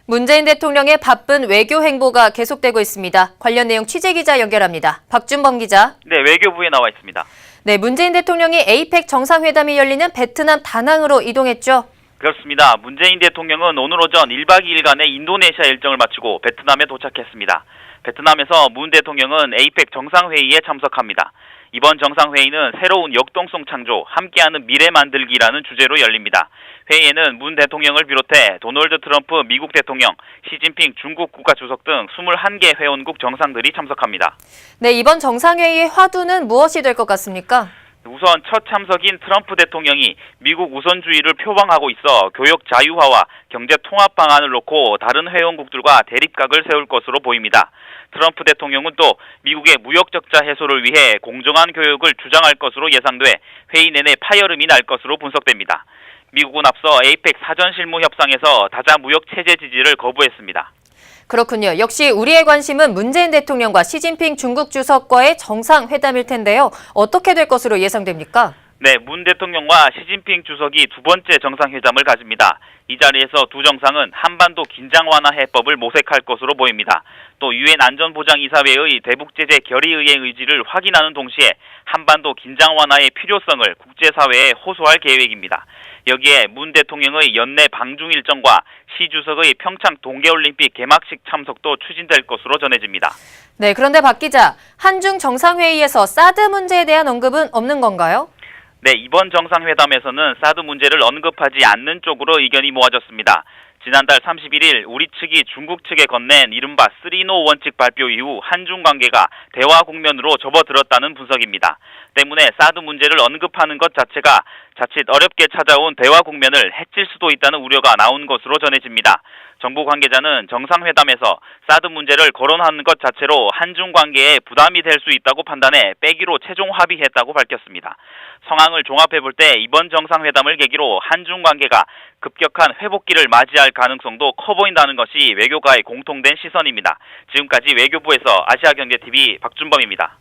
문재인 대통령의 바쁜 외교 행보가 계속되고 있습니다. 관련 내용 취재기자 연결합니다. 박준범 기자. 네, 외교부에 나와 있습니다. 네, 문재인 대통령이 에이펙 정상회담이 열리는 베트남 다낭으로 이동했죠. 그렇습니다. 문재인 대통령은 오늘 오전 1박 2일간의 인도네시아 일정을 마치고 베트남에 도착했습니다. 베트남에서 문 대통령은 에이펙 정상회의에 참석합니다. 이번 정상회의는 새로운 역동성 창조, 함께하는 미래 만들기라는 주제로 열립니다. 회의에는 문 대통령을 비롯해 도널드 트럼프 미국 대통령, 시진핑 중국 국가주석 등 21개 회원국 정상들이 참석합니다. 네, 이번 정상회의의 화두는 무엇이 될 것 같습니까? 우선 첫 참석인 트럼프 대통령이 미국 우선주의를 표방하고 있어 교역 자유화와 경제 통합 방안을 놓고 다른 회원국들과 대립각을 세울 것으로 보입니다. 트럼프 대통령은 또 미국의 무역 적자 해소를 위해 공정한 교역을 주장할 것으로 예상돼 회의 내내 파열음이 날 것으로 분석됩니다. 미국은 앞서 에이펙 사전 실무 협상에서 다자 무역 체제 지지를 거부했습니다. 그렇군요. 역시 우리의 관심은 문재인 대통령과 시진핑 중국 주석과의 정상회담일 텐데요. 어떻게 될 것으로 예상됩니까? 네, 문 대통령과 시진핑 주석이 두 번째 정상회담을 가집니다. 이 자리에서 두 정상은 한반도 긴장 완화 해법을 모색할 것으로 보입니다. 또 유엔 안전보장이사회의 대북제재 결의의행 의지를 확인하는 동시에 한반도 긴장 완화의 필요성을 국제사회에 호소할 계획입니다. 여기에 문 대통령의 연내 방중 일정과 시 주석의 평창 동계올림픽 개막식 참석도 추진될 것으로 전해집니다. 네, 그런데 박 기자, 한중 정상회의에서 사드 문제에 대한 언급은 없는 건가요? 네, 이번 정상회담에서는 사드 문제를 언급하지 않는 쪽으로 의견이 모아졌습니다. 지난달 31일 우리 측이 중국 측에 건넨 이른바 3노 원칙 발표 이후 한중 관계가 대화 국면으로 접어들었다는 분석입니다. 때문에 사드 문제를 언급하는 것 자체가 자칫 어렵게 찾아온 대화 국면을 해칠 수도 있다는 우려가 나온 것으로 전해집니다. 정부 관계자는 정상회담에서 사드 문제를 거론하는 것 자체로 한중 관계에 부담이 될 수 있다고 판단해 빼기로 최종 합의했다고 밝혔습니다. 상황을 종합해볼 때 이번 정상회담을 계기로 한중 관계가 급격한 회복기를 맞이할 가능성도 커 보인다는 것이 외교가의 공통된 시선입니다. 지금까지 외교부에서 아시아경제TV 박준범입니다.